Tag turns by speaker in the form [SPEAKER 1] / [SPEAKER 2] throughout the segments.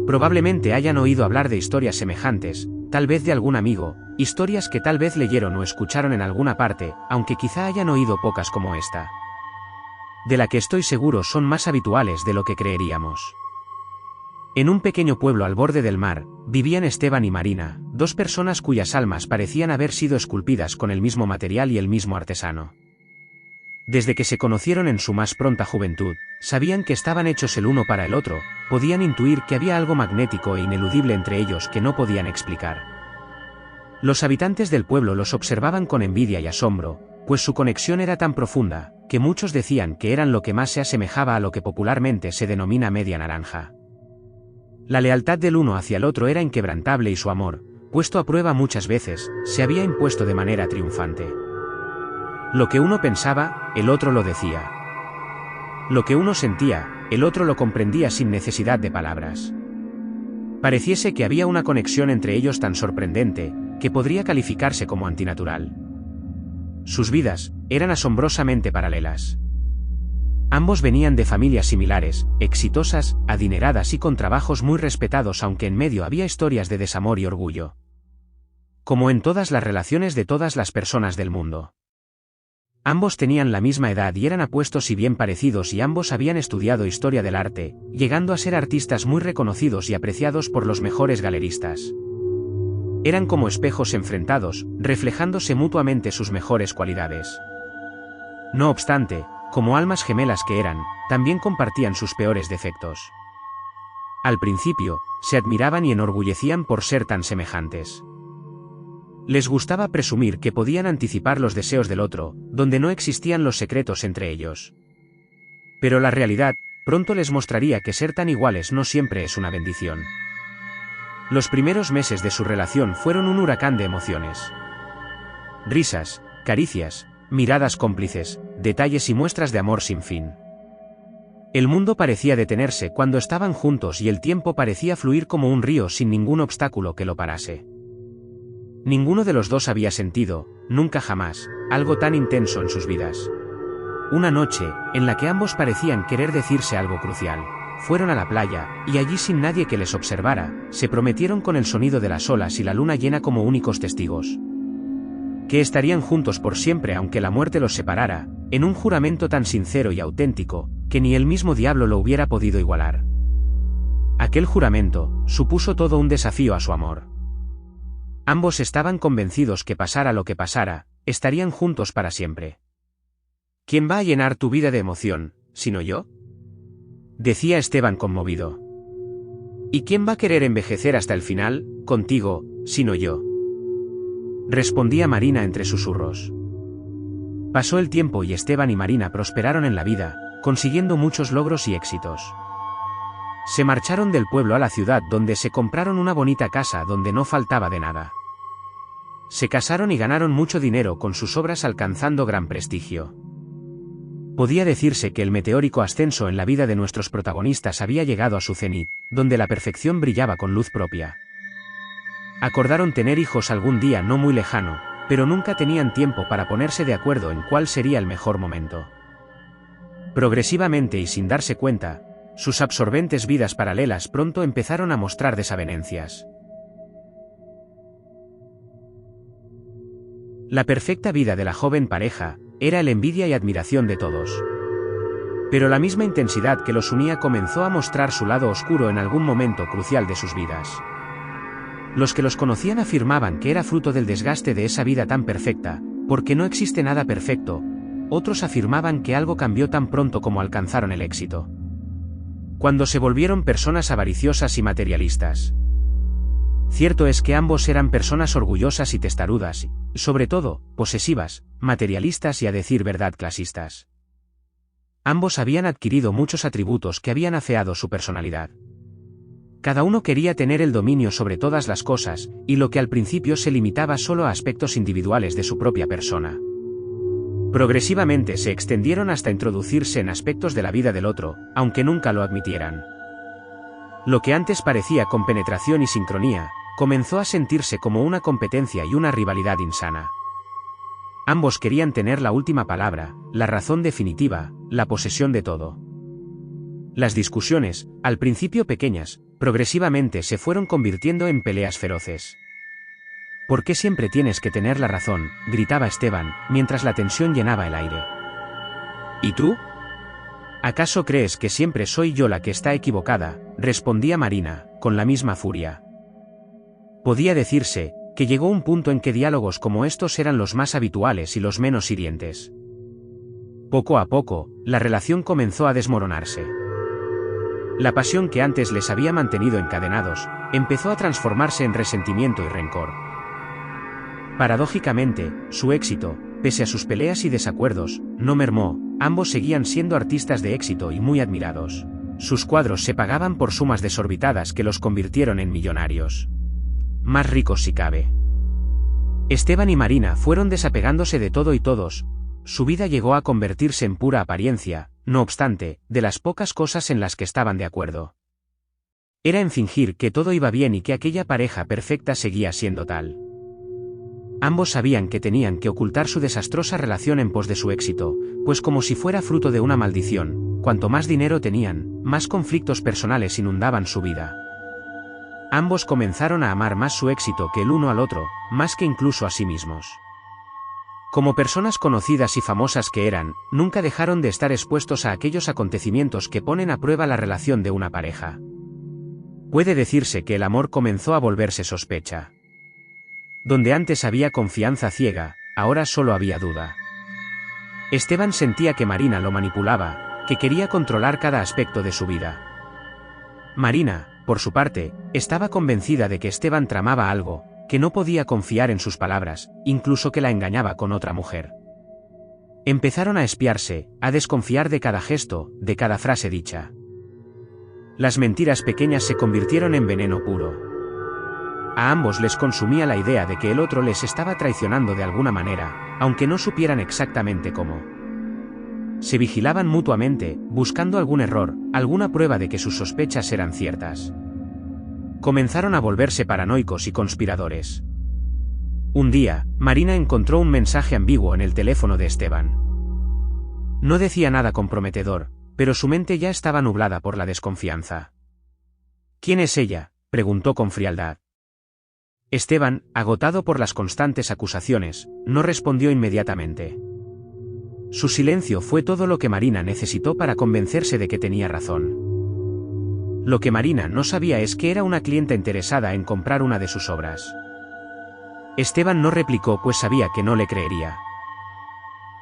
[SPEAKER 1] Probablemente hayan oído hablar de historias semejantes, tal vez de algún amigo, historias que tal vez leyeron o escucharon en alguna parte, aunque quizá hayan oído pocas como esta. De la que estoy seguro son más habituales de lo que creeríamos. En un pequeño pueblo al borde del mar, vivían Esteban y Marina, dos personas cuyas almas parecían haber sido esculpidas con el mismo material y el mismo artesano. Desde que se conocieron en su más pronta juventud, sabían que estaban hechos el uno para el otro, podían intuir que había algo magnético e ineludible entre ellos que no podían explicar. Los habitantes del pueblo los observaban con envidia y asombro, pues su conexión era tan profunda, que muchos decían que eran lo que más se asemejaba a lo que popularmente se denomina media naranja. La lealtad del uno hacia el otro era inquebrantable y su amor, puesto a prueba muchas veces, se había impuesto de manera triunfante. Lo que uno pensaba, el otro lo decía. Lo que uno sentía, el otro lo comprendía sin necesidad de palabras. Pareciese que había una conexión entre ellos tan sorprendente, que podría calificarse como antinatural. Sus vidas eran asombrosamente paralelas. Ambos venían de familias similares, exitosas, adineradas y con trabajos muy respetados, aunque en medio había historias de desamor y orgullo. Como en todas las relaciones de todas las personas del mundo. Ambos tenían la misma edad y eran apuestos y bien parecidos, y ambos habían estudiado historia del arte, llegando a ser artistas muy reconocidos y apreciados por los mejores galeristas. Eran como espejos enfrentados, reflejándose mutuamente sus mejores cualidades. No obstante, como almas gemelas que eran, también compartían sus peores defectos. Al principio, se admiraban y enorgullecían por ser tan semejantes. Les gustaba presumir que podían anticipar los deseos del otro, donde no existían los secretos entre ellos. Pero la realidad, pronto les mostraría que ser tan iguales no siempre es una bendición. Los primeros meses de su relación fueron un huracán de emociones. Risas, caricias, miradas cómplices, detalles y muestras de amor sin fin. El mundo parecía detenerse cuando estaban juntos y el tiempo parecía fluir como un río sin ningún obstáculo que lo parase. Ninguno de los dos había sentido, nunca jamás, algo tan intenso en sus vidas. Una noche, en la que ambos parecían querer decirse algo crucial, fueron a la playa, y allí sin nadie que les observara, se prometieron con el sonido de las olas y la luna llena como únicos testigos. Que estarían juntos por siempre aunque la muerte los separara, en un juramento tan sincero y auténtico, que ni el mismo diablo lo hubiera podido igualar. Aquel juramento supuso todo un desafío a su amor. Ambos estaban convencidos que pasara lo que pasara, estarían juntos para siempre. ¿Quién va a llenar tu vida de emoción, sino yo?, decía Esteban conmovido. ¿Y quién va a querer envejecer hasta el final, contigo, sino yo?, respondía Marina entre susurros. Pasó el tiempo y Esteban y Marina prosperaron en la vida, consiguiendo muchos logros y éxitos. Se marcharon del pueblo a la ciudad, donde se compraron una bonita casa donde no faltaba de nada. Se casaron y ganaron mucho dinero con sus obras, alcanzando gran prestigio. Podía decirse que el meteórico ascenso en la vida de nuestros protagonistas había llegado a su cenit, donde la perfección brillaba con luz propia. Acordaron tener hijos algún día no muy lejano, pero nunca tenían tiempo para ponerse de acuerdo en cuál sería el mejor momento. Progresivamente y sin darse cuenta, sus absorbentes vidas paralelas pronto empezaron a mostrar desavenencias. La perfecta vida de la joven pareja era la envidia y admiración de todos. Pero la misma intensidad que los unía comenzó a mostrar su lado oscuro en algún momento crucial de sus vidas. Los que los conocían afirmaban que era fruto del desgaste de esa vida tan perfecta, porque no existe nada perfecto. Otros afirmaban que algo cambió tan pronto como alcanzaron el éxito. Cuando se volvieron personas avariciosas y materialistas. Cierto es que ambos eran personas orgullosas y testarudas, y, sobre todo, posesivas, materialistas y, a decir verdad, clasistas. Ambos habían adquirido muchos atributos que habían afeado su personalidad. Cada uno quería tener el dominio sobre todas las cosas, y lo que al principio se limitaba solo a aspectos individuales de su propia persona. Progresivamente se extendieron hasta introducirse en aspectos de la vida del otro, aunque nunca lo admitieran. Lo que antes parecía compenetración y sincronía, comenzó a sentirse como una competencia y una rivalidad insana. Ambos querían tener la última palabra, la razón definitiva, la posesión de todo. Las discusiones, al principio pequeñas, Progresivamente se fueron convirtiendo en peleas feroces. ¿Por qué siempre tienes que tener la razón?, gritaba Esteban, mientras la tensión llenaba el aire. ¿Y tú? ¿Acaso crees que siempre soy yo la que está equivocada?, respondía Marina, con la misma furia. Podía decirse que llegó un punto en que diálogos como estos eran los más habituales y los menos hirientes. Poco a poco, la relación comenzó a desmoronarse. La pasión que antes les había mantenido encadenados, empezó a transformarse en resentimiento y rencor. Paradójicamente, su éxito, pese a sus peleas y desacuerdos, no mermó, ambos seguían siendo artistas de éxito y muy admirados. Sus cuadros se pagaban por sumas desorbitadas que los convirtieron en millonarios. Más ricos si cabe. Esteban y Marina fueron desapegándose de todo y todos. Su vida llegó a convertirse en pura apariencia, no obstante, de las pocas cosas en las que estaban de acuerdo. Era en fingir que todo iba bien y que aquella pareja perfecta seguía siendo tal. Ambos sabían que tenían que ocultar su desastrosa relación en pos de su éxito, pues como si fuera fruto de una maldición, cuanto más dinero tenían, más conflictos personales inundaban su vida. Ambos comenzaron a amar más su éxito que el uno al otro, más que incluso a sí mismos. Como personas conocidas y famosas que eran, nunca dejaron de estar expuestos a aquellos acontecimientos que ponen a prueba la relación de una pareja. Puede decirse que el amor comenzó a volverse sospecha. Donde antes había confianza ciega, ahora solo había duda. Esteban sentía que Marina lo manipulaba, que quería controlar cada aspecto de su vida. Marina, por su parte, estaba convencida de que Esteban tramaba algo, que no podía confiar en sus palabras, incluso que la engañaba con otra mujer. Empezaron a espiarse, a desconfiar de cada gesto, de cada frase dicha. Las mentiras pequeñas se convirtieron en veneno puro. A ambos les consumía la idea de que el otro les estaba traicionando de alguna manera, aunque no supieran exactamente cómo. Se vigilaban mutuamente, buscando algún error, alguna prueba de que sus sospechas eran ciertas. Comenzaron a volverse paranoicos y conspiradores. Un día, Marina encontró un mensaje ambiguo en el teléfono de Esteban. No decía nada comprometedor, pero su mente ya estaba nublada por la desconfianza. ¿Quién es ella?, preguntó con frialdad. Esteban, agotado por las constantes acusaciones, no respondió inmediatamente. Su silencio fue todo lo que Marina necesitó para convencerse de que tenía razón. Lo que Marina no sabía es que era una clienta interesada en comprar una de sus obras. Esteban no replicó pues sabía que no le creería.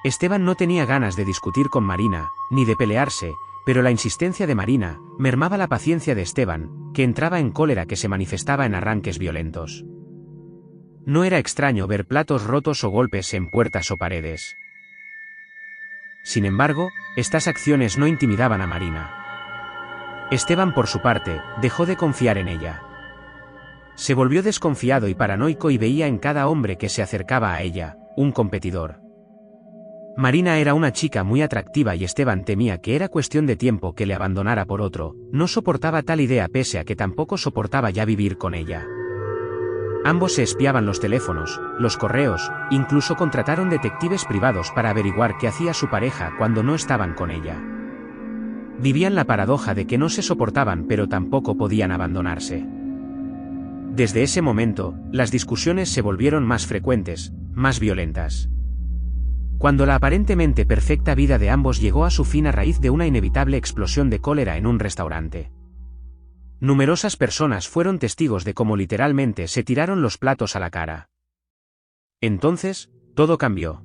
[SPEAKER 1] Esteban no tenía ganas de discutir con Marina, ni de pelearse, pero la insistencia de Marina mermaba la paciencia de Esteban, que entraba en cólera que se manifestaba en arranques violentos. No era extraño ver platos rotos o golpes en puertas o paredes. Sin embargo, estas acciones no intimidaban a Marina. Esteban, por su parte, dejó de confiar en ella. Se volvió desconfiado y paranoico y veía en cada hombre que se acercaba a ella, un competidor. Marina era una chica muy atractiva y Esteban temía que era cuestión de tiempo que le abandonara por otro, no soportaba tal idea pese a que tampoco soportaba ya vivir con ella. Ambos se espiaban los teléfonos, los correos, incluso contrataron detectives privados para averiguar qué hacía su pareja cuando no estaban con ella. Vivían la paradoja de que no se soportaban pero tampoco podían abandonarse. Desde ese momento, las discusiones se volvieron más frecuentes, más violentas. Cuando la aparentemente perfecta vida de ambos llegó a su fin a raíz de una inevitable explosión de cólera en un restaurante. Numerosas personas fueron testigos de cómo literalmente se tiraron los platos a la cara. Entonces, todo cambió.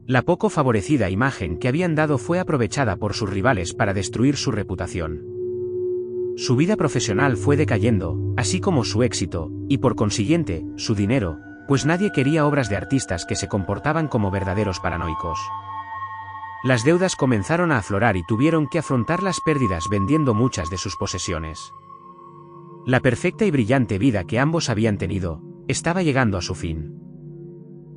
[SPEAKER 1] La poco favorecida imagen que habían dado fue aprovechada por sus rivales para destruir su reputación. Su vida profesional fue decayendo, así como su éxito, y por consiguiente, su dinero, pues nadie quería obras de artistas que se comportaban como verdaderos paranoicos. Las deudas comenzaron a aflorar y tuvieron que afrontar las pérdidas vendiendo muchas de sus posesiones. La perfecta y brillante vida que ambos habían tenido, estaba llegando a su fin.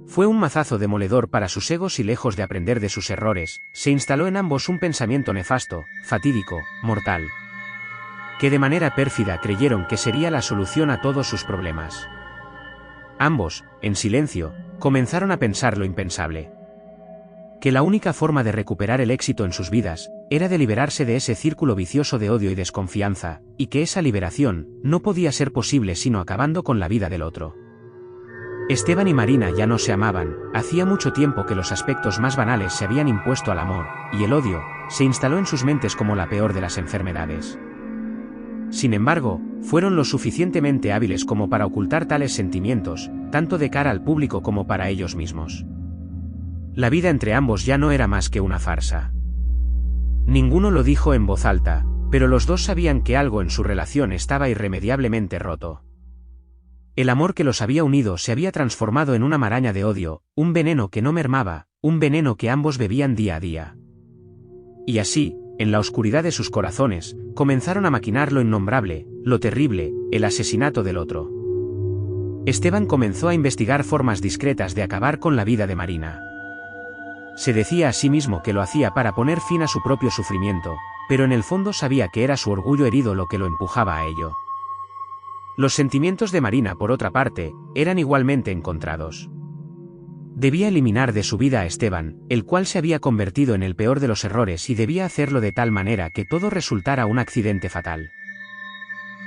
[SPEAKER 1] Fue un mazazo demoledor para sus egos y lejos de aprender de sus errores, se instaló en ambos un pensamiento nefasto, fatídico, mortal. Que de manera pérfida creyeron que sería la solución a todos sus problemas. Ambos, en silencio, comenzaron a pensar lo impensable. que la única forma de recuperar el éxito en sus vidas era de liberarse de ese círculo vicioso de odio y desconfianza, y que esa liberación no podía ser posible sino acabando con la vida del otro. Esteban y Marina ya no se amaban, hacía mucho tiempo que los aspectos más banales se habían impuesto al amor, y el odio se instaló en sus mentes como la peor de las enfermedades. Sin embargo, fueron lo suficientemente hábiles como para ocultar tales sentimientos, tanto de cara al público como para ellos mismos. La vida entre ambos ya no era más que una farsa. Ninguno lo dijo en voz alta, pero los dos sabían que algo en su relación estaba irremediablemente roto. El amor que los había unido se había transformado en una maraña de odio, un veneno que no mermaba, un veneno que ambos bebían día a día. Y así, en la oscuridad de sus corazones, comenzaron a maquinar lo innombrable, lo terrible, el asesinato del otro. Esteban comenzó a investigar formas discretas de acabar con la vida de Marina. Se decía a sí mismo que lo hacía para poner fin a su propio sufrimiento, pero en el fondo sabía que era su orgullo herido lo que lo empujaba a ello. Los sentimientos de Marina, por otra parte, eran igualmente encontrados. Debía eliminar de su vida a Esteban, el cual se había convertido en el peor de los errores y debía hacerlo de tal manera que todo resultara un accidente fatal.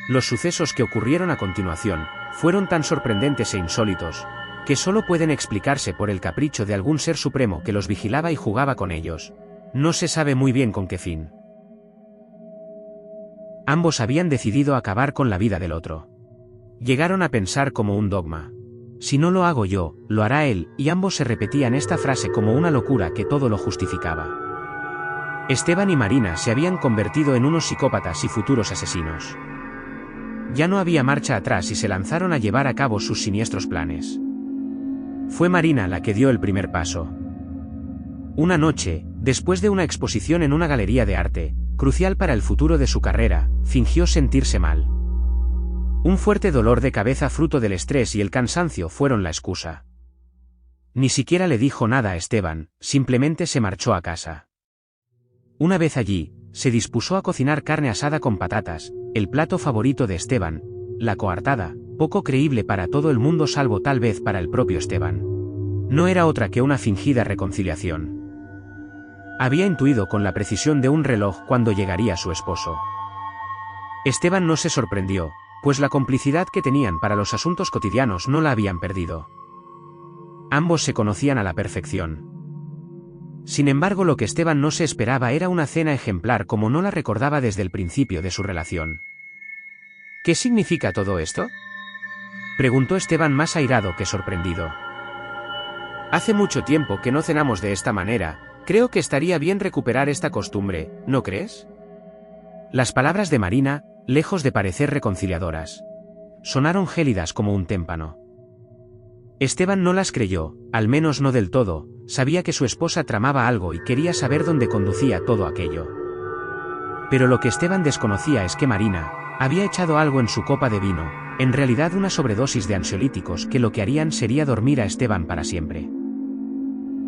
[SPEAKER 1] Los sucesos que ocurrieron a continuación fueron tan sorprendentes e insólitos, que solo pueden explicarse por el capricho de algún ser supremo que los vigilaba y jugaba con ellos. No se sabe muy bien con qué fin. Ambos habían decidido acabar con la vida del otro. Llegaron a pensar como un dogma. Si no lo hago yo, lo hará él, y ambos se repetían esta frase como una locura que todo lo justificaba. Esteban y Marina se habían convertido en unos psicópatas y futuros asesinos. Ya no había marcha atrás y se lanzaron a llevar a cabo sus siniestros planes. Fue Marina la que dio el primer paso. Una noche, después de una exposición en una galería de arte, crucial para el futuro de su carrera, fingió sentirse mal. Un fuerte dolor de cabeza fruto del estrés y el cansancio fueron la excusa. Ni siquiera le dijo nada a Esteban, simplemente se marchó a casa. Una vez allí, se dispuso a cocinar carne asada con patatas, el plato favorito de Esteban, la coartada, poco creíble para todo el mundo salvo tal vez para el propio Esteban. No era otra que una fingida reconciliación. Había intuido con la precisión de un reloj cuándo llegaría su esposo. Esteban no se sorprendió, pues la complicidad que tenían para los asuntos cotidianos no la habían perdido. Ambos se conocían a la perfección. Sin embargo, lo que Esteban no se esperaba era una cena ejemplar como no la recordaba desde el principio de su relación. ¿Qué significa todo esto?, preguntó Esteban más airado que sorprendido. Hace mucho tiempo que no cenamos de esta manera, creo que estaría bien recuperar esta costumbre, ¿no crees? Las palabras de Marina, lejos de parecer reconciliadoras, sonaron gélidas como un témpano. Esteban no las creyó, al menos no del todo, sabía que su esposa tramaba algo y quería saber dónde conducía todo aquello. Pero lo que Esteban desconocía es que Marina había echado algo en su copa de vino, en realidad una sobredosis de ansiolíticos que lo que harían sería dormir a Esteban para siempre.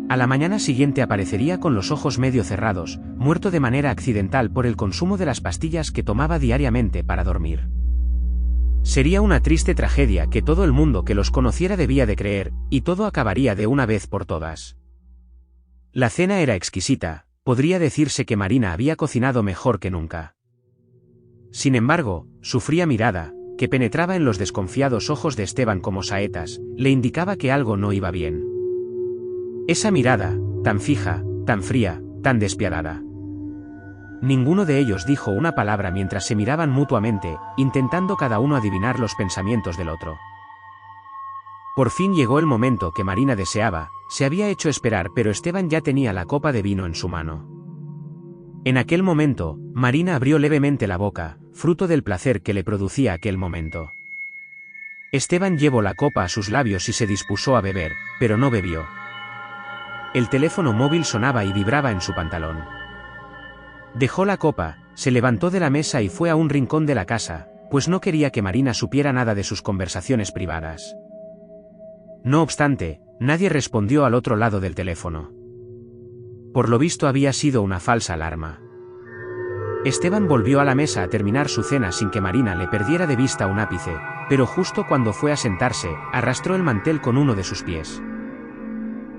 [SPEAKER 1] A la mañana siguiente aparecería con los ojos medio cerrados, muerto de manera accidental por el consumo de las pastillas que tomaba diariamente para dormir. Sería una triste tragedia que todo el mundo que los conociera debía de creer, y todo acabaría de una vez por todas. La cena era exquisita, podría decirse que Marina había cocinado mejor que nunca. Sin embargo, su fría mirada, que penetraba en los desconfiados ojos de Esteban como saetas, le indicaba que algo no iba bien. Esa mirada, tan fija, tan fría, tan despiadada. Ninguno de ellos dijo una palabra mientras se miraban mutuamente, intentando cada uno adivinar los pensamientos del otro. Por fin llegó el momento que Marina deseaba, se había hecho esperar, pero Esteban ya tenía la copa de vino en su mano. En aquel momento, Marina abrió levemente la boca, fruto del placer que le producía aquel momento. Esteban llevó la copa a sus labios y se dispuso a beber, pero no bebió. El teléfono móvil sonaba y vibraba en su pantalón. Dejó la copa, se levantó de la mesa y fue a un rincón de la casa, pues no quería que Marina supiera nada de sus conversaciones privadas. No obstante, nadie respondió al otro lado del teléfono. Por lo visto había sido una falsa alarma. Esteban volvió a la mesa a terminar su cena sin que Marina le perdiera de vista un ápice, pero justo cuando fue a sentarse, arrastró el mantel con uno de sus pies.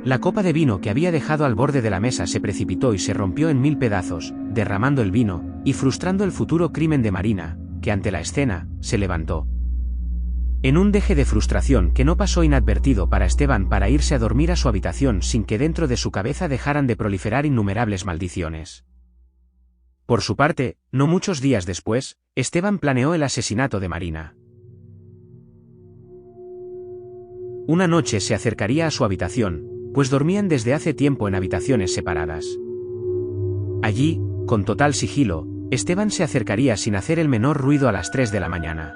[SPEAKER 1] La copa de vino que había dejado al borde de la mesa se precipitó y se rompió en 1000 pedazos, derramando el vino, y frustrando el futuro crimen de Marina, que ante la escena, se levantó. En un deje de frustración que no pasó inadvertido para Esteban para irse a dormir a su habitación sin que dentro de su cabeza dejaran de proliferar innumerables maldiciones. Por su parte, no muchos días después, Esteban planeó el asesinato de Marina. Una noche se acercaría a su habitación, pues dormían desde hace tiempo en habitaciones separadas. Allí, con total sigilo, Esteban se acercaría sin hacer el menor ruido a las 3 de la mañana.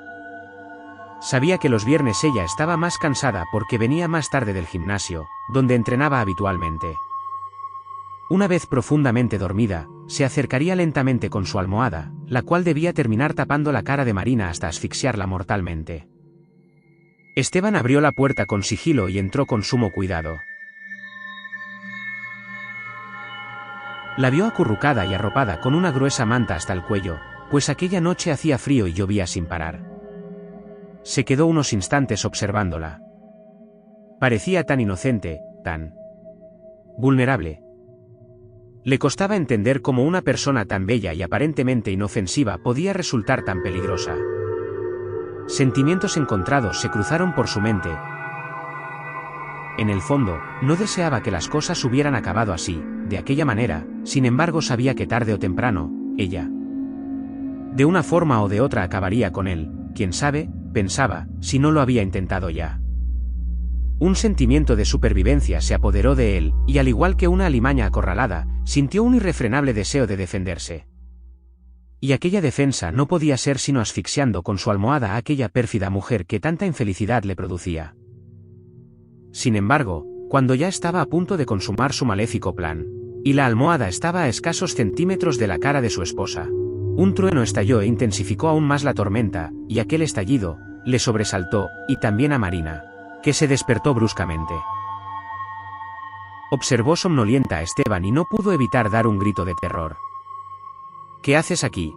[SPEAKER 1] Sabía que los viernes ella estaba más cansada porque venía más tarde del gimnasio, donde entrenaba habitualmente. Una vez profundamente dormida, se acercaría lentamente con su almohada, la cual debía terminar tapando la cara de Marina hasta asfixiarla mortalmente. Esteban abrió la puerta con sigilo y entró con sumo cuidado. La vio acurrucada y arropada con una gruesa manta hasta el cuello, pues aquella noche hacía frío y llovía sin parar. Se quedó unos instantes observándola. Parecía tan inocente, tan vulnerable. Le costaba entender cómo una persona tan bella y aparentemente inofensiva podía resultar tan peligrosa. Sentimientos encontrados se cruzaron por su mente. En el fondo, no deseaba que las cosas hubieran acabado así, de aquella manera, sin embargo sabía que tarde o temprano, ella, de una forma o de otra acabaría con él, quién sabe, pensaba, si no lo había intentado ya. Un sentimiento de supervivencia se apoderó de él, y al igual que una alimaña acorralada, sintió un irrefrenable deseo de defenderse. Y aquella defensa no podía ser sino asfixiando con su almohada a aquella pérfida mujer que tanta infelicidad le producía. Sin embargo, cuando ya estaba a punto de consumar su maléfico plan, y la almohada estaba a escasos centímetros de la cara de su esposa, un trueno estalló e intensificó aún más la tormenta, y aquel estallido le sobresaltó, y también a Marina, que se despertó bruscamente. Observó somnolienta a Esteban y no pudo evitar dar un grito de terror. «¿Qué haces aquí?»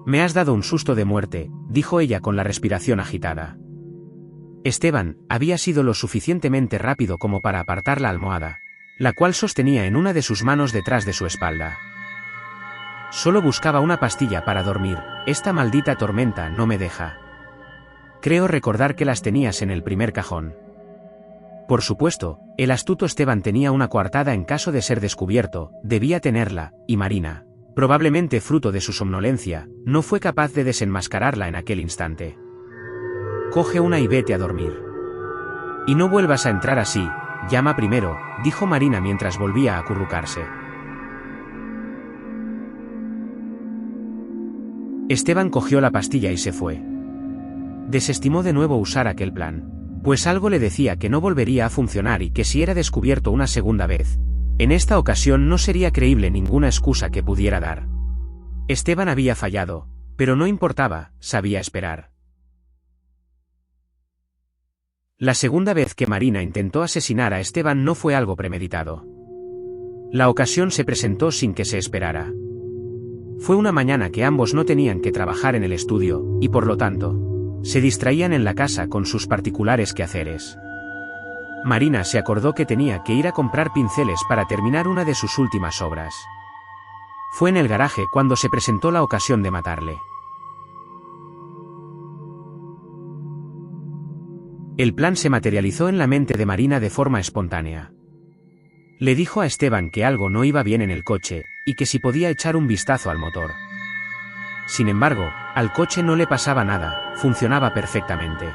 [SPEAKER 1] «Me has dado un susto de muerte», dijo ella con la respiración agitada. Esteban había sido lo suficientemente rápido como para apartar la almohada, la cual sostenía en una de sus manos detrás de su espalda. «Solo buscaba una pastilla para dormir, esta maldita tormenta no me deja. Creo recordar que las tenías en el primer cajón». Por supuesto, el astuto Esteban tenía una coartada en caso de ser descubierto, debía tenerla, y Marina, probablemente fruto de su somnolencia, no fue capaz de desenmascararla en aquel instante. «Coge una y vete a dormir. Y no vuelvas a entrar así, llama primero», dijo Marina mientras volvía a acurrucarse. Esteban cogió la pastilla y se fue. Desestimó de nuevo usar aquel plan, pues algo le decía que no volvería a funcionar y que si era descubierto una segunda vez, en esta ocasión no sería creíble ninguna excusa que pudiera dar. Esteban había fallado, pero no importaba, sabía esperar. La segunda vez que Marina intentó asesinar a Esteban no fue algo premeditado. La ocasión se presentó sin que se esperara. Fue una mañana que ambos no tenían que trabajar en el estudio, y por lo tanto, se distraían en la casa con sus particulares quehaceres. Marina se acordó que tenía que ir a comprar pinceles para terminar una de sus últimas obras. Fue en el garaje cuando se presentó la ocasión de matarle. El plan se materializó en la mente de Marina de forma espontánea. Le dijo a Esteban que algo no iba bien en el coche, y que si podía echar un vistazo al motor. Sin embargo, al coche no le pasaba nada, funcionaba perfectamente.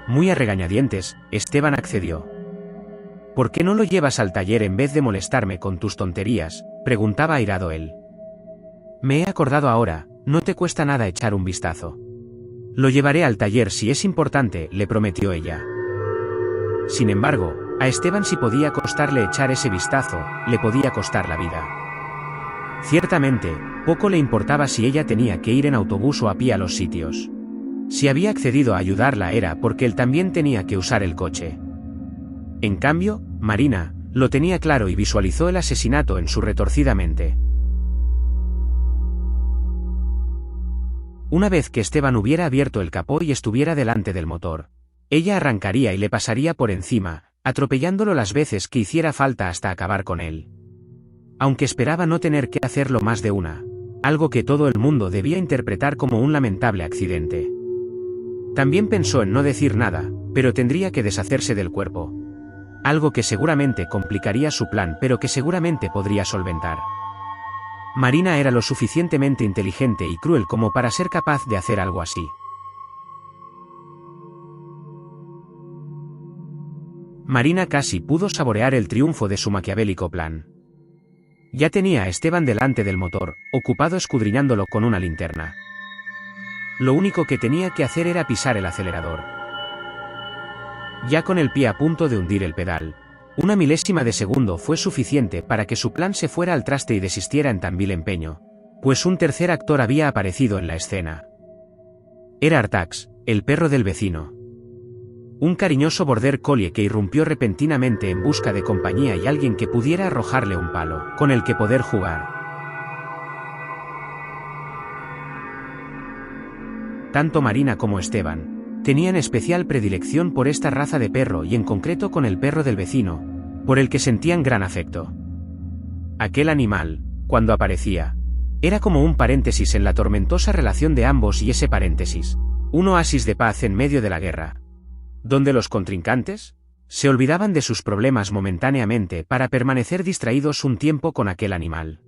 [SPEAKER 1] Muy a regañadientes, Esteban accedió. «¿Por qué no lo llevas al taller en vez de molestarme con tus tonterías?», preguntaba airado él. «Me he acordado ahora, no te cuesta nada echar un vistazo». «Lo llevaré al taller si es importante», le prometió ella. Sin embargo, a Esteban si podía costarle echar ese vistazo, le podía costar la vida. Ciertamente, poco le importaba si ella tenía que ir en autobús o a pie a los sitios. Si había accedido a ayudarla era porque él también tenía que usar el coche. En cambio, Marina, lo tenía claro y visualizó el asesinato en su retorcida mente. Una vez que Esteban hubiera abierto el capó y estuviera delante del motor, ella arrancaría y le pasaría por encima, atropellándolo las veces que hiciera falta hasta acabar con él. Aunque esperaba no tener que hacerlo más de una, algo que todo el mundo debía interpretar como un lamentable accidente. También pensó en no decir nada, pero tendría que deshacerse del cuerpo. Algo que seguramente complicaría su plan, pero que seguramente podría solventar. Marina era lo suficientemente inteligente y cruel como para ser capaz de hacer algo así. Marina casi pudo saborear el triunfo de su maquiavélico plan. Ya tenía a Esteban delante del motor, ocupado escudriñándolo con una linterna. Lo único que tenía que hacer era pisar el acelerador. Ya con el pie a punto de hundir el pedal, una milésima de segundo fue suficiente para que su plan se fuera al traste y desistiera en tan vil empeño, pues un tercer actor había aparecido en la escena. Era Artax, el perro del vecino. Un cariñoso border collie que irrumpió repentinamente en busca de compañía y alguien que pudiera arrojarle un palo, con el que poder jugar. Tanto Marina como Esteban tenían especial predilección por esta raza de perro y en concreto con el perro del vecino, por el que sentían gran afecto. Aquel animal, cuando aparecía, era como un paréntesis en la tormentosa relación de ambos y ese paréntesis, un oasis de paz en medio de la guerra, donde los contrincantes se olvidaban de sus problemas momentáneamente para permanecer distraídos un tiempo con aquel animal.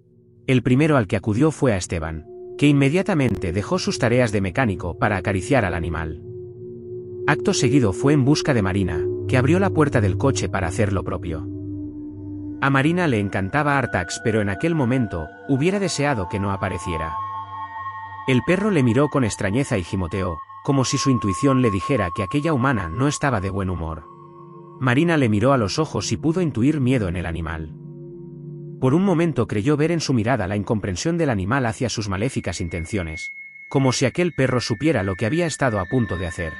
[SPEAKER 1] El primero al que acudió fue a Esteban, que inmediatamente dejó sus tareas de mecánico para acariciar al animal. Acto seguido fue en busca de Marina, que abrió la puerta del coche para hacer lo propio. A Marina le encantaba Artax, pero en aquel momento hubiera deseado que no apareciera. El perro le miró con extrañeza y gimoteó, como si su intuición le dijera que aquella humana no estaba de buen humor. Marina le miró a los ojos y pudo intuir miedo en el animal. Por un momento creyó ver en su mirada la incomprensión del animal hacia sus maléficas intenciones, como si aquel perro supiera lo que había estado a punto de hacer.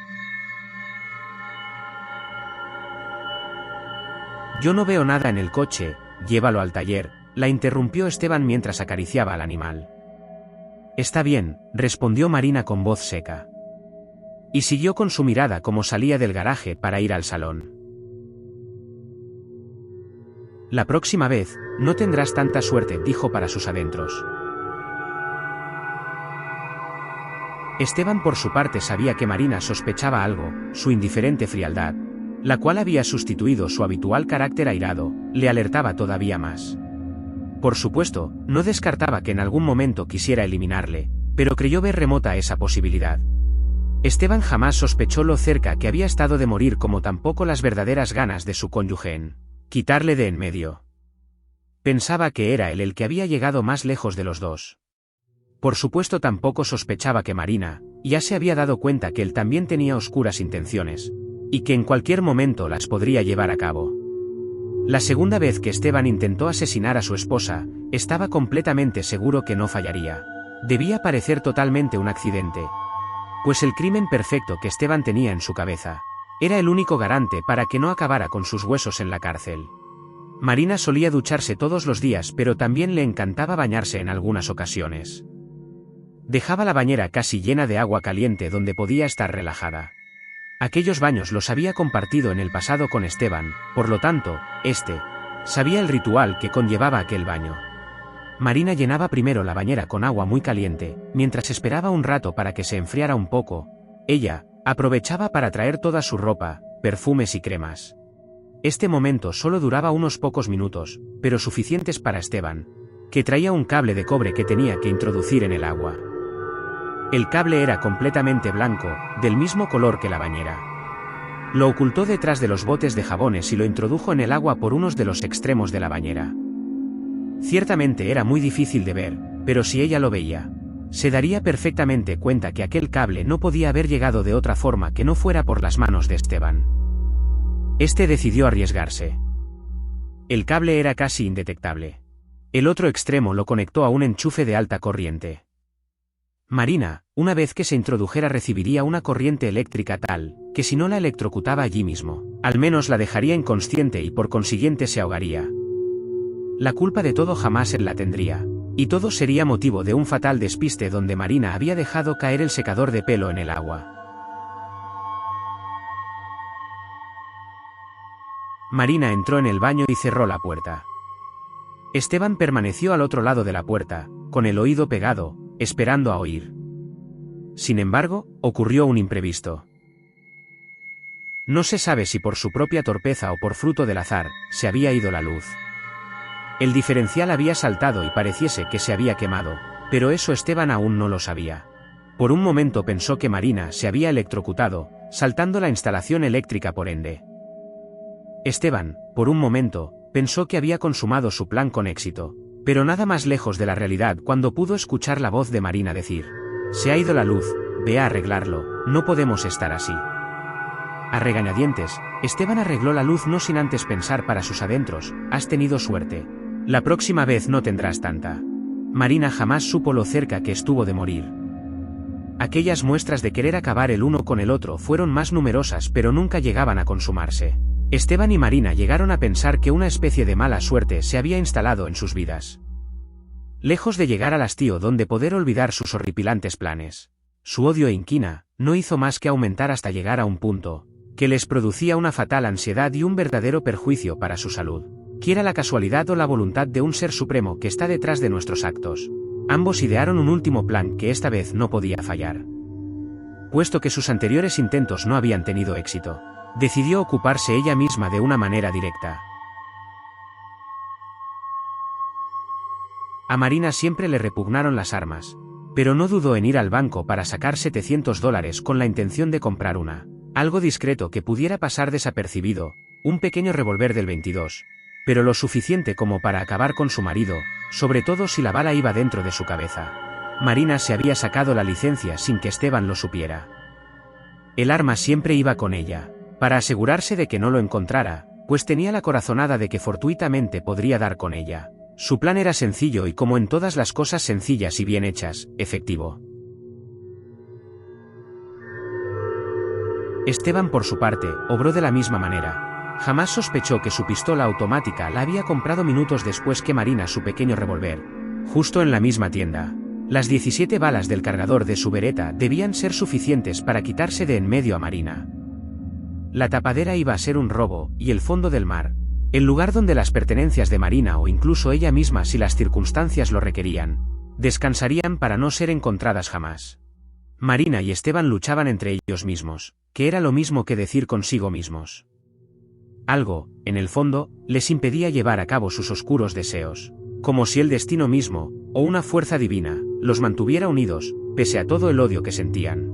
[SPEAKER 1] «Yo no veo nada en el coche, llévalo al taller», la interrumpió Esteban mientras acariciaba al animal. «Está bien», respondió Marina con voz seca. Y siguió con su mirada como salía del garaje para ir al salón. «La próxima vez, no tendrás tanta suerte», dijo para sus adentros. Esteban por su parte sabía que Marina sospechaba algo, su indiferente frialdad, la cual había sustituido su habitual carácter airado, le alertaba todavía más. Por supuesto, no descartaba que en algún momento quisiera eliminarle, pero creyó ver remota esa posibilidad. Esteban jamás sospechó lo cerca que había estado de morir, como tampoco las verdaderas ganas de su cónyuge en quitarle de en medio. Pensaba que era él el que había llegado más lejos de los dos. Por supuesto tampoco sospechaba que Marina ya se había dado cuenta que él también tenía oscuras intenciones, y que en cualquier momento las podría llevar a cabo. La segunda vez que Esteban intentó asesinar a su esposa, estaba completamente seguro que no fallaría. Debía parecer totalmente un accidente, pues el crimen perfecto que Esteban tenía en su cabeza era el único garante para que no acabara con sus huesos en la cárcel. Marina solía ducharse todos los días, pero también le encantaba bañarse en algunas ocasiones. Dejaba la bañera casi llena de agua caliente donde podía estar relajada. Aquellos baños los había compartido en el pasado con Esteban, por lo tanto, este sabía el ritual que conllevaba aquel baño. Marina llenaba primero la bañera con agua muy caliente, mientras esperaba un rato para que se enfriara un poco. Ella aprovechaba para traer toda su ropa, perfumes y cremas. Este momento solo duraba unos pocos minutos, pero suficientes para Esteban, que traía un cable de cobre que tenía que introducir en el agua. El cable era completamente blanco, del mismo color que la bañera. Lo ocultó detrás de los botes de jabones y lo introdujo en el agua por unos de los extremos de la bañera. Ciertamente era muy difícil de ver, pero si ella lo veía, se daría perfectamente cuenta que aquel cable no podía haber llegado de otra forma que no fuera por las manos de Esteban. Este decidió arriesgarse. El cable era casi indetectable. El otro extremo lo conectó a un enchufe de alta corriente. Marina, una vez que se introdujera, recibiría una corriente eléctrica tal, que si no la electrocutaba allí mismo, al menos la dejaría inconsciente y por consiguiente se ahogaría. La culpa de todo jamás él la tendría, y todo sería motivo de un fatal despiste donde Marina había dejado caer el secador de pelo en el agua. Marina entró en el baño y cerró la puerta. Esteban permaneció al otro lado de la puerta, con el oído pegado, esperando a oír. Sin embargo, ocurrió un imprevisto. No se sabe si por su propia torpeza o por fruto del azar, se había ido la luz. El diferencial había saltado y pareciese que se había quemado, pero eso Esteban aún no lo sabía. Por un momento pensó que Marina se había electrocutado, saltando la instalación eléctrica por ende. Esteban, por un momento, pensó que había consumado su plan con éxito, pero nada más lejos de la realidad cuando pudo escuchar la voz de Marina decir: «Se ha ido la luz, ve a arreglarlo, no podemos estar así». A regañadientes, Esteban arregló la luz no sin antes pensar para sus adentros: «Has tenido suerte. La próxima vez no tendrás tanta». Marina jamás supo lo cerca que estuvo de morir. Aquellas muestras de querer acabar el uno con el otro fueron más numerosas pero nunca llegaban a consumarse. Esteban y Marina llegaron a pensar que una especie de mala suerte se había instalado en sus vidas. Lejos de llegar al hastío donde poder olvidar sus horripilantes planes, su odio e inquina no hizo más que aumentar hasta llegar a un punto que les producía una fatal ansiedad y un verdadero perjuicio para su salud. Quiera la casualidad o la voluntad de un ser supremo que está detrás de nuestros actos, ambos idearon un último plan que esta vez no podía fallar. Puesto que sus anteriores intentos no habían tenido éxito, decidió ocuparse ella misma de una manera directa. A Marina siempre le repugnaron las armas, pero no dudó en ir al banco para sacar $700 con la intención de comprar algo discreto que pudiera pasar desapercibido, un pequeño revólver del 22, pero lo suficiente como para acabar con su marido, sobre todo si la bala iba dentro de su cabeza. Marina se había sacado la licencia sin que Esteban lo supiera. El arma siempre iba con ella, para asegurarse de que no lo encontrara, pues tenía la corazonada de que fortuitamente podría dar con ella. Su plan era sencillo y, como en todas las cosas sencillas y bien hechas, efectivo. Esteban, por su parte, obró de la misma manera. Jamás sospechó que su pistola automática la había comprado minutos después que Marina su pequeño revólver, justo en la misma tienda. Las 17 balas del cargador de su Beretta debían ser suficientes para quitarse de en medio a Marina. La tapadera iba a ser un robo, y el fondo del mar, el lugar donde las pertenencias de Marina o incluso ella misma, si las circunstancias lo requerían, descansarían para no ser encontradas jamás. Marina y Esteban luchaban entre ellos mismos, que era lo mismo que decir consigo mismos. Algo, en el fondo, les impedía llevar a cabo sus oscuros deseos, como si el destino mismo, o una fuerza divina, los mantuviera unidos, pese a todo el odio que sentían.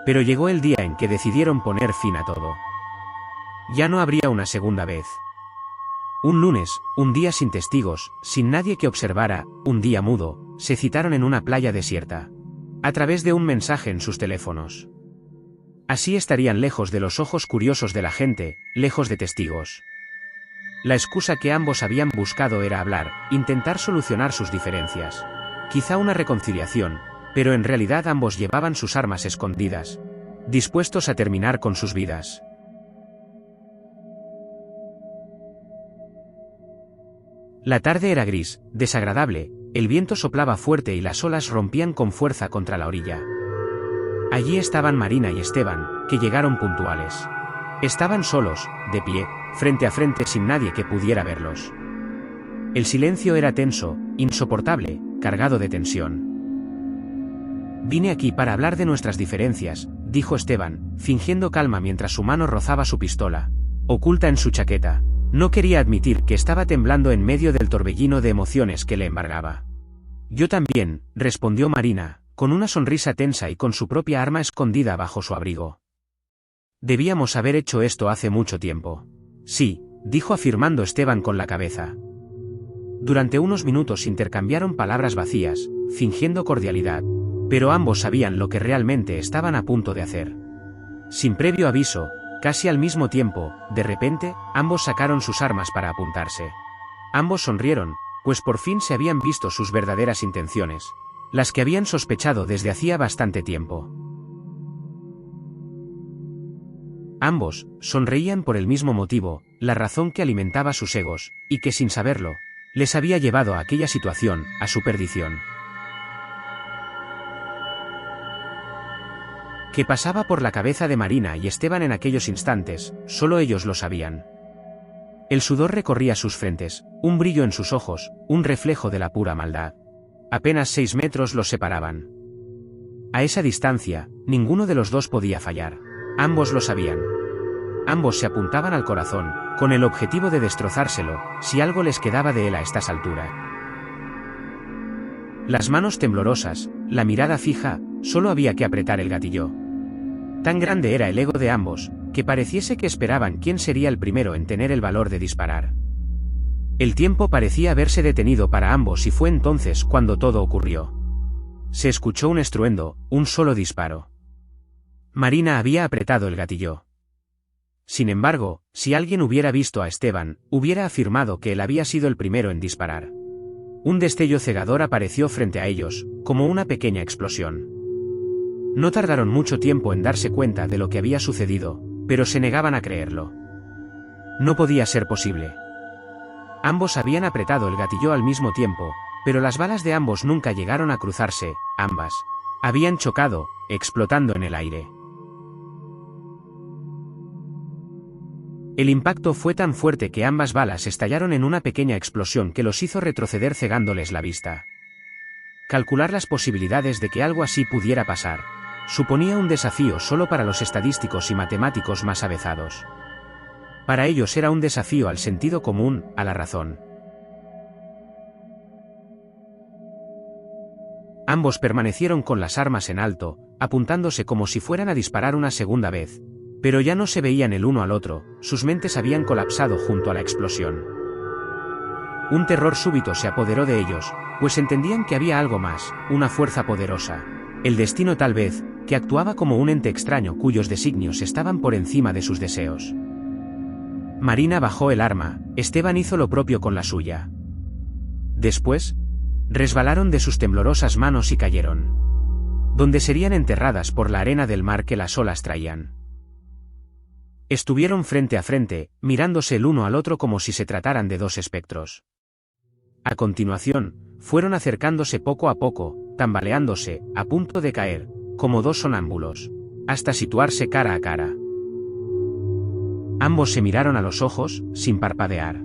[SPEAKER 1] Pero llegó el día en que decidieron poner fin a todo. Ya no habría una segunda vez. Un lunes, un día sin testigos, sin nadie que observara, un día mudo, se citaron en una playa desierta, a través de un mensaje en sus teléfonos. Así estarían lejos de los ojos curiosos de la gente, lejos de testigos. La excusa que ambos habían buscado era hablar, intentar solucionar sus diferencias. Quizá una reconciliación, pero en realidad ambos llevaban sus armas escondidas, dispuestos a terminar con sus vidas. La tarde era gris, desagradable, el viento soplaba fuerte y las olas rompían con fuerza contra la orilla. Allí estaban Marina y Esteban, que llegaron puntuales. Estaban solos, de pie, frente a frente sin nadie que pudiera verlos. El silencio era tenso, insoportable, cargado de tensión. «Vine aquí para hablar de nuestras diferencias», dijo Esteban, fingiendo calma mientras su mano rozaba su pistola, oculta en su chaqueta. No quería admitir que estaba temblando en medio del torbellino de emociones que le embargaba. «Yo también», respondió Marina, con una sonrisa tensa y con su propia arma escondida bajo su abrigo. «Debíamos haber hecho esto hace mucho tiempo». «Sí», dijo afirmando Esteban con la cabeza. Durante unos minutos intercambiaron palabras vacías, fingiendo cordialidad, pero ambos sabían lo que realmente estaban a punto de hacer. Sin previo aviso, casi al mismo tiempo, de repente, ambos sacaron sus armas para apuntarse. Ambos sonrieron, pues por fin se habían visto sus verdaderas intenciones, las que habían sospechado desde hacía bastante tiempo. Ambos sonreían por el mismo motivo, la razón que alimentaba sus egos, y que sin saberlo, les había llevado a aquella situación, a su perdición. que pasaba por la cabeza de Marina y Esteban en aquellos instantes, solo ellos lo sabían. El sudor recorría sus frentes, un brillo en sus ojos, un reflejo de la pura maldad. Apenas 6 metros los separaban. A esa distancia, ninguno de los dos podía fallar. Ambos lo sabían. Ambos se apuntaban al corazón, con el objetivo de destrozárselo, si algo les quedaba de él a estas alturas. Las manos temblorosas, la mirada fija, solo había que apretar el gatillo. Tan grande era el ego de ambos, que pareciese que esperaban quién sería el primero en tener el valor de disparar. El tiempo parecía haberse detenido para ambos y fue entonces cuando todo ocurrió. Se escuchó un estruendo, un solo disparo. Marina había apretado el gatillo. Sin embargo, si alguien hubiera visto a Esteban, hubiera afirmado que él había sido el primero en disparar. Un destello cegador apareció frente a ellos, como una pequeña explosión. No tardaron mucho tiempo en darse cuenta de lo que había sucedido, pero se negaban a creerlo. No podía ser posible. Ambos habían apretado el gatillo al mismo tiempo, pero las balas de ambos nunca llegaron a cruzarse, ambas habían chocado, explotando en el aire. El impacto fue tan fuerte que ambas balas estallaron en una pequeña explosión que los hizo retroceder cegándoles la vista. Calcular las posibilidades de que algo así pudiera pasar suponía un desafío solo para los estadísticos y matemáticos más avezados. Para ellos era un desafío al sentido común, a la razón. Ambos permanecieron con las armas en alto, apuntándose como si fueran a disparar una segunda vez, pero ya no se veían el uno al otro, sus mentes habían colapsado junto a la explosión. Un terror súbito se apoderó de ellos, pues entendían que había algo más, una fuerza poderosa, el destino tal vez, que actuaba como un ente extraño cuyos designios estaban por encima de sus deseos. Marina bajó el arma, Esteban hizo lo propio con la suya. Después, resbalaron de sus temblorosas manos y cayeron, donde serían enterradas por la arena del mar que las olas traían. Estuvieron frente a frente, mirándose el uno al otro como si se trataran de dos espectros. A continuación, fueron acercándose poco a poco, tambaleándose, a punto de caer, como dos sonámbulos, hasta situarse cara a cara. Ambos se miraron a los ojos, sin parpadear.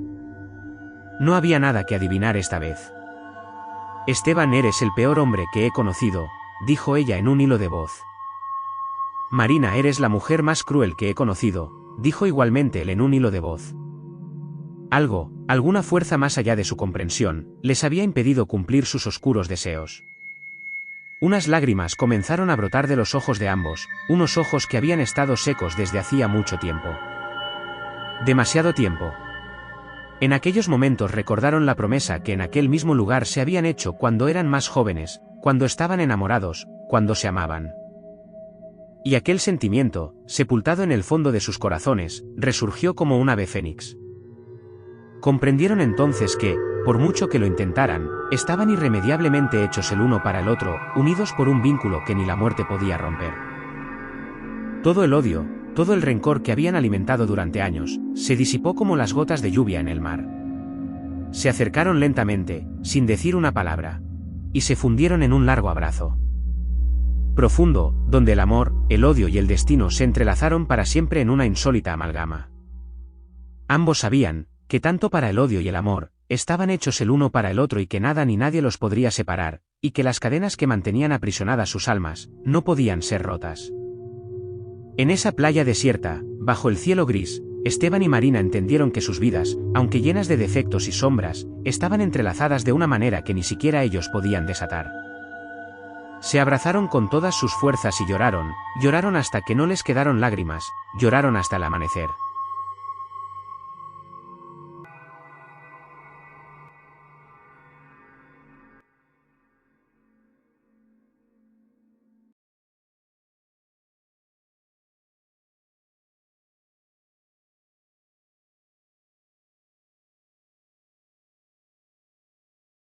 [SPEAKER 1] No había nada que adivinar esta vez. Esteban, eres el peor hombre que he conocido, dijo ella en un hilo de voz. Marina, eres la mujer más cruel que he conocido, dijo igualmente él en un hilo de voz. Alguna fuerza más allá de su comprensión, les había impedido cumplir sus oscuros deseos. Unas lágrimas comenzaron a brotar de los ojos de ambos, unos ojos que habían estado secos desde hacía mucho tiempo. Demasiado tiempo. En aquellos momentos recordaron la promesa que en aquel mismo lugar se habían hecho cuando eran más jóvenes, cuando estaban enamorados, cuando se amaban. Y aquel sentimiento, sepultado en el fondo de sus corazones, resurgió como un ave fénix. Comprendieron entonces que, por mucho que lo intentaran, estaban irremediablemente hechos el uno para el otro, unidos por un vínculo que ni la muerte podía romper. Todo el odio, todo el rencor que habían alimentado durante años, se disipó como las gotas de lluvia en el mar. Se acercaron lentamente, sin decir una palabra, y se fundieron en un largo abrazo profundo, donde el amor, el odio y el destino se entrelazaron para siempre en una insólita amalgama. Ambos sabían que tanto para el odio y el amor, estaban hechos el uno para el otro y que nada ni nadie los podría separar, y que las cadenas que mantenían aprisionadas sus almas, no podían ser rotas. En esa playa desierta, bajo el cielo gris, Esteban y Marina entendieron que sus vidas, aunque llenas de defectos y sombras, estaban entrelazadas de una manera que ni siquiera ellos podían desatar. Se abrazaron con todas sus fuerzas y lloraron hasta que no les quedaron lágrimas, lloraron hasta el amanecer.